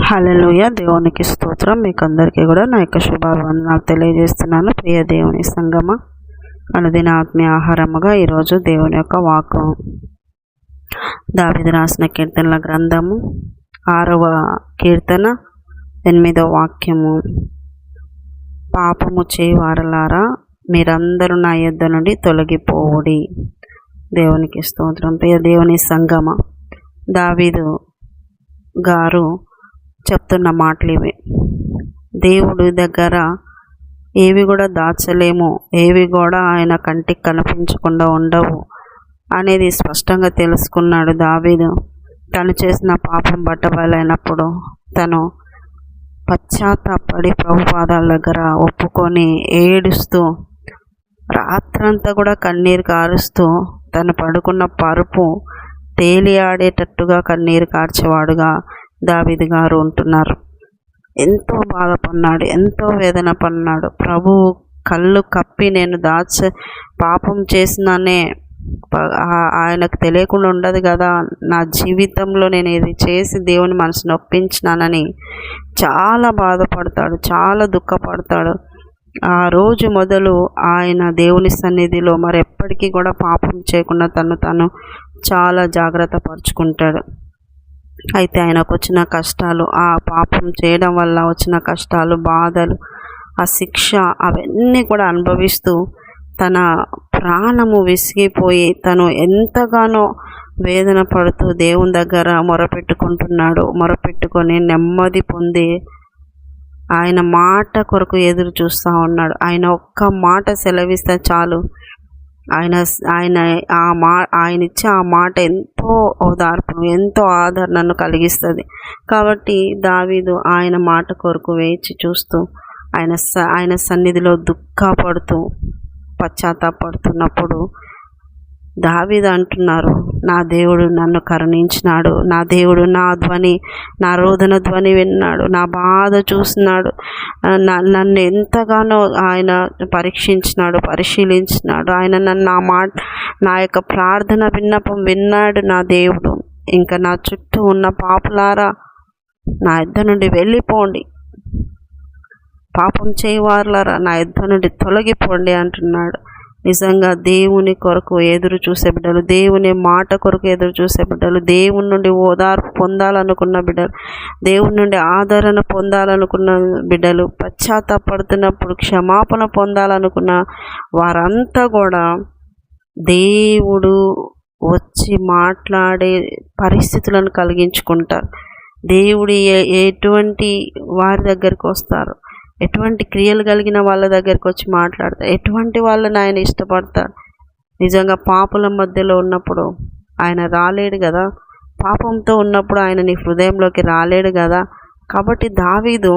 హల్లెలూయా. దేవునికి స్తోత్రం. మీకు అందరికీ కూడా నా యొక్క శుభావందనాలు తెలియజేస్తున్నాను. ప్రియ దేవుని సంగమ, అనుదిన ఆత్మీయ ఆహారముగా ఈరోజు దేవుని యొక్క వాక్కు, దావీదు రాసిన కీర్తనల గ్రంథము 6వ కీర్తన 8వ వాక్యము. పాపము చేయవారలారా, మీరందరూ నా యొద్ద నుండి తొలగిపోవుడి. దేవునికి స్తోత్రం. ప్రియ దేవుని సంగమ, దావీదు గారు చెప్తున్న మాటలు ఇవి. దేవుడి దగ్గర ఏవి కూడా దాచలేము, ఏవి కూడా ఆయన కంటికి కనిపించకుండా ఉండవు అనేది స్పష్టంగా తెలుసుకున్నాడు దావీదు. తను చేసిన పాపం బట్టబయలైనప్పుడు తను పశ్చాత్తాపడి ప్రభు పాదాల దగ్గర ఒప్పుకొని ఏడుస్తూ రాత్రంతా కూడా కన్నీరు కారుస్తూ తను పడుకున్న పరుపు తేలియాడేటట్టుగా కన్నీరు కార్చేవాడుగా దావీదు గారు ఉంటున్నారు. ఎంతో బాధపడినాడు, ఎంతో వేదన పడినాడు. ప్రభు కళ్ళు కప్పి నేను పాపం చేసినానే, ఆయనకు తెలియకుండా ఉండదు కదా, నా జీవితంలో నేను ఇది చేసి దేవుని మనసు నొప్పించినానని చాలా బాధపడతాడు, చాలా దుఃఖపడతాడు. ఆ రోజు మొదలు ఆయన దేవుని సన్నిధిలో మరి ఎప్పటికీ కూడా పాపం చేయకుండా తను చాలా జాగ్రత్త పరుచుకుంటాడు. అయితే ఆయనకు వచ్చిన కష్టాలు, ఆ పాపం చేయడం వల్ల వచ్చిన కష్టాలు, బాధలు, ఆ శిక్ష, అవన్నీ కూడా అనుభవిస్తూ తన ప్రాణము విసిగిపోయి తను ఎంతగానో వేదన పడుతూ దేవుని దగ్గర మొరపెట్టుకుంటున్నాడు. మొరపెట్టుకొని నెమ్మది పొంది ఆయన మాట కొరకు ఎదురు చూస్తూ ఉన్నాడు. ఆయన ఒక్క మాట సెలవిస్తే చాలు, ఆయన ఇచ్చే ఆ మాట ఎంతో ఓదార్పును, ఎంతో ఆదరణను కలిగిస్తుంది. కాబట్టి దావీదు ఆయన మాట కొరకు వేచి చూస్తూ ఆయన సన్నిధిలో దుఃఖపడుతూ పశ్చాత్తాపడుతున్నప్పుడు దావీదు అంటున్నారు, నా దేవుడు నన్ను కరుణించినాడు, నా దేవుడు నా రోదన ధ్వని విన్నాడు, నా బాధ చూసినాడు, నన్ను ఎంతగానో ఆయన పరీక్షించినాడు, పరిశీలించినాడు. ఆయన నా యొక్క ప్రార్థన విన్నపం విన్నాడు నా దేవుడు. ఇంకా నా చుట్టూ ఉన్న పాపులారా, నా యొద్ద నుండి వెళ్ళిపోండి, పాపం చేయవారులారా నా యొద్ద నుండి తొలగిపోండి అంటున్నాడు. నిజంగా దేవుని కొరకు ఎదురు చూసే బిడ్డలు, దేవుని మాట కొరకు ఎదురు చూసే బిడ్డలు, దేవుని నుండి ఓదార్పు పొందాలనుకున్న బిడ్డలు, దేవుని నుండి ఆదరణ పొందాలనుకున్న బిడ్డలు, పశ్చాత్తాపడుతున్నప్పుడు క్షమాపణ పొందాలనుకున్న వారంతా కూడా దేవుడు వచ్చి మాట్లాడే పరిస్థితులను కలిగించుకుంటారు. దేవుడు ఎటువంటి వారి దగ్గరికి వస్తారు, ఎటువంటి క్రియలు కలిగిన వాళ్ళ దగ్గరికి వచ్చి మాట్లాడతారు, ఎటువంటి వాళ్ళని ఆయన ఇష్టపడతారు. నిజంగా పాపుల మధ్యలో ఉన్నప్పుడు ఆయన రాలేడు కదా, పాపంతో ఉన్నప్పుడు ఆయన నీ హృదయంలోకి రాలేడు కదా. కాబట్టి దావీదు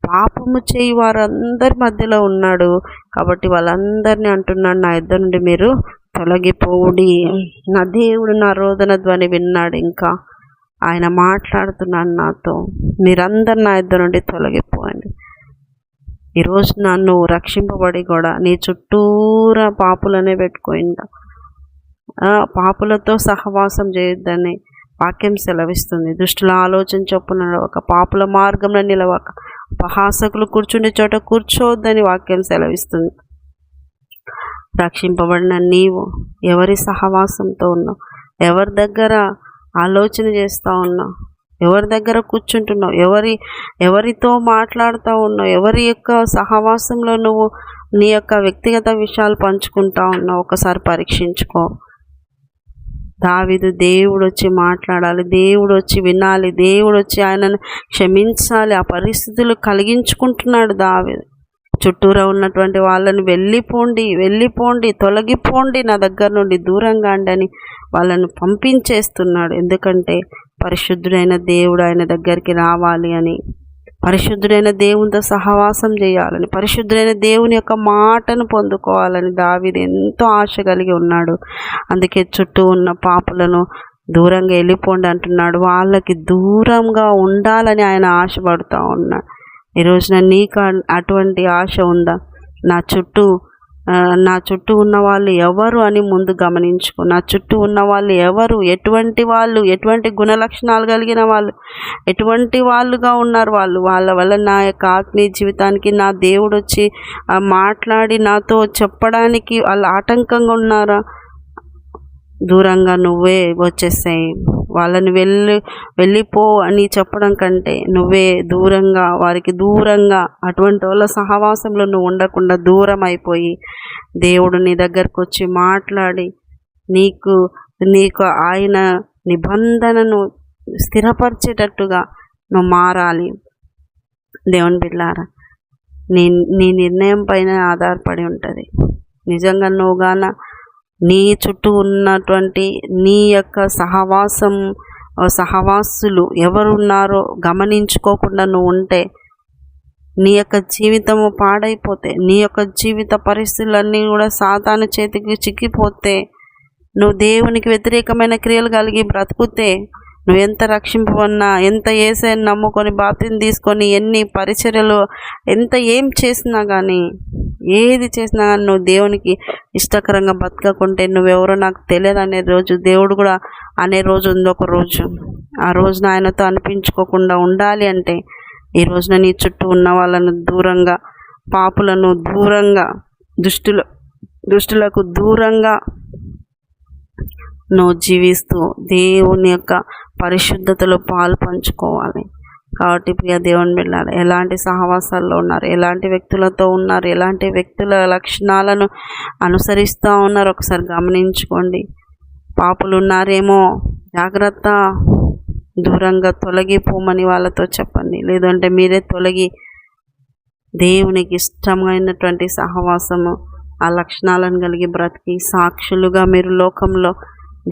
పాపము చేయి వారందరి మధ్యలో ఉన్నాడు. కాబట్టి వాళ్ళందరినీ అంటున్నాడు, నా యొద్ద నుండి మీరు తొలగిపోవుడి. నా దేవుడు నా రోదన ధ్వని విన్నాడు, ఇంకా ఆయన మాట్లాడుతున్నాడు నాతో, మీరందరు నా యొద్ద నుండి తొలగిపోండి. ఈరోజు నన్ను రక్షింపబడి కూడా నీ చుట్టూరా పాపులనే పెట్టుకోయిందా, పాపులతో సహవాసం చేయొద్దని వాక్యం సెలవిస్తుంది. దుష్టుల ఆలోచన చొప్పున నడవక, పాపుల మార్గంలో నిలవక, అపహాసకులు కూర్చుండే చోట కూర్చోవద్దని వాక్యం సెలవిస్తుంది. రక్షింపబడిన నీవు ఎవరి సహవాసంతో ఉన్నావు, ఎవరి దగ్గర ఆలోచన చేస్తూ ఉన్నావు, ఎవరి దగ్గర కూర్చుంటున్నావు, ఎవరితో మాట్లాడుతూ ఉన్నావు, ఎవరి యొక్క సహవాసంలో నువ్వు నీ యొక్క వ్యక్తిగత విషయాలు పంచుకుంటా ఉన్నావు, ఒకసారి పరీక్షించుకో. దావీదు దేవుడు వచ్చి మాట్లాడాలి, దేవుడు వచ్చి వినాలి, దేవుడు వచ్చి ఆయనను క్షమించాలి, ఆ పరిస్థితులు కలిగించుకుంటున్నాడు దావీదు. చుట్టూరా ఉన్నటువంటి వాళ్ళని వెళ్ళిపోండి, తొలగిపోండి, నా దగ్గర నుండి దూరంగా అండి వాళ్ళను పంపించేస్తున్నాడు. ఎందుకంటే పరిశుద్ధుడైన దేవుడు ఆయన దగ్గరికి రావాలి అని, పరిశుద్ధుడైన దేవునితో సహవాసం చేయాలని, పరిశుద్ధుడైన దేవుని యొక్క మాటను పొందుకోవాలని దావీదు ఎంతో ఆశ కలిగి ఉన్నాడు. అందుకే చుట్టూ ఉన్న పాపులను దూరంగా వెళ్ళిపోండి అంటున్నాడు. వాళ్ళకి దూరంగా ఉండాలని ఆయన ఆశపడుతూ ఉన్నాడు. ఈరోజున నీకు అటువంటి ఆశ ఉందా? నా చుట్టూ నా చుట్టూ ఉన్న వాళ్ళు ఎవరు అని ముందు గమనించుకో. నా చుట్టూ ఉన్న వాళ్ళు ఎవరు, ఎటువంటి వాళ్ళు, ఎటువంటి గుణలక్షణాలు కలిగిన వాళ్ళు, ఎటువంటి వాళ్ళుగా ఉన్నారు వాళ్ళ వల్ల నా యొక్క ఆత్మీయ జీవితానికి నా దేవుడు వచ్చి మాట్లాడి నాతో చెప్పడానికి వాళ్ళు ఆటంకంగా ఉన్నారా? దూరంగా నువ్వే వచ్చేసాయి. వాళ్ళని వెళ్ళిపో అని చెప్పడం కంటే నువ్వే దూరంగా, వారికి దూరంగా, అటువంటి వాళ్ళ సహవాసంలో నువ్వు ఉండకుండా దూరం అయిపోయి దేవుడు నీ దగ్గరకు వచ్చి మాట్లాడి నీకు ఆయన నిబంధనను స్థిరపరిచేటట్టుగా నువ్వు మారాలి. దేవుని బిడ్డలారా, నీ నిర్ణయం పైన ఆధారపడి ఉంటుంది. నిజంగా నువ్వుగాన నీ చుట్టూ ఉన్నటువంటి నీ యొక్క సహవాసులు ఎవరున్నారో గమనించుకోకుండా నువ్వు ఉంటే నీ యొక్క జీవితము పాడైపోతే, నీ యొక్క జీవిత పరిస్థితులన్నీ కూడా సాతాను చేతికి చిక్కిపోతే, నువ్వు దేవునికి వ్యతిరేకమైన క్రియలు కలిగి బ్రతుకుతే, నువ్వు ఎంత రక్షింపబడినా, ఎంత యేసయ్యను నమ్ముకొని బాప్తిసం తీసుకొని ఎన్ని పరిచర్యలు ఏం చేసినా కానీ, ఏది చేసినా కానీ నువ్వు దేవునికి ఇష్టకరంగా బతకకుంటే నువ్వెవరో నాకు తెలియదు అనే రోజు, దేవుడు కూడా అనే రోజు ఉంది ఒక రోజు. ఆ రోజున ఆయనతో అనిపించుకోకుండా ఉండాలి అంటే ఈ రోజున నీ చుట్టూ ఉన్న వాళ్ళను దూరంగా, పాపులను దూరంగా, దుష్టులకు దూరంగా నువ్వు జీవిస్తూ దేవుని యొక్క పరిశుద్ధతలో పాలు పంచుకోవాలి. కాబట్టి ప్రియ దేవుని బిడ్డలారా, ఎలాంటి సహవాసాల్లో ఉన్నారు, ఎలాంటి వ్యక్తులతో ఉన్నారు, ఎలాంటి వ్యక్తుల లక్షణాలను అనుసరిస్తూ ఉన్నారు ఒకసారి గమనించుకోండి. పాపులు ఉన్నారేమో, జాగ్రత్త, దూరంగా తొలగిపోమని వాళ్ళతో చెప్పండి. లేదంటే మీరే తొలగి దేవునికి ఇష్టమైనటువంటి సహవాసము, ఆ లక్షణాలను కలిగి బ్రతికి సాక్షులుగా మీరు లోకంలో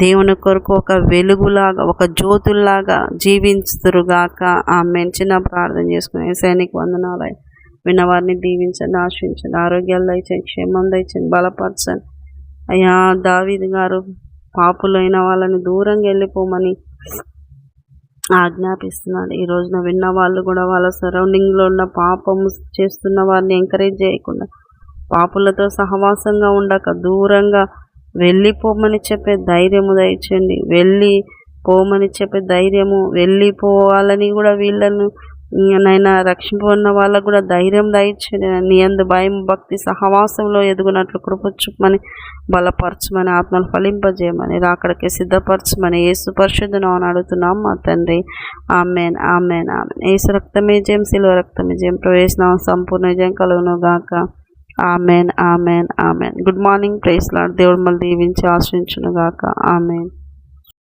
దేవుని కొరకు ఒక వెలుగులాగా, ఒక జ్యోతుల్లాగా జీవించుదురుగాక. ఆమేన్. చిన్న ప్రార్థన చేసుకుని యేసయ్యనికి వందనాలు. విన్నవారిని దీవించండి, ఆశించండి, ఆరోగ్యాలు దయచేయండి, క్షేమం దయచేయండి, బలపరచండి. అయ్యా, దావీదు గారు పాపులైన వాళ్ళని దూరంగా వెళ్ళిపోమని ఆజ్ఞాపిస్తున్నాడు. ఈ రోజున విన్న వాళ్ళు కూడా వాళ్ళ సరౌండింగ్లో ఉన్న పాపం చేస్తున్న వారిని ఎంకరేజ్ చేయకుండా, పాపులతో సహవాసంగా ఉండక దూరంగా వెళ్ళిపోమని చెప్పే ధైర్యము దయచేయండి. వెళ్ళిపోమని చెప్పే ధైర్యము, వెళ్ళిపోవాలని కూడా వీళ్ళను నైనా రక్షింపబడిన వాళ్ళకు కూడా ధైర్యం దయచేయండి. నీ యందు భయం భక్తి సహవాసంలో ఎదుగునట్లు కృప చూపమని, బలపరచమని, ఆత్మలు ఫలింపజేయమని, రాకడకి సిద్ధపరచమని యేసు పరిశుద్ధ నామమున అడుగుతున్నాం మా తండ్రి. ఆమేన్, ఆమేన్, ఆమేన్. యేసు రక్తమే జయం, శిలువ రక్తమే జయం, ప్రవేశనామం సంపూర్ణ విజయం కలుగును గాక. Amen, amen, amen. Good morning. Praise Lord. దేవుడు మళ్ళీ దీవించి ఆశ్రయించును గాక. ఆమెన్.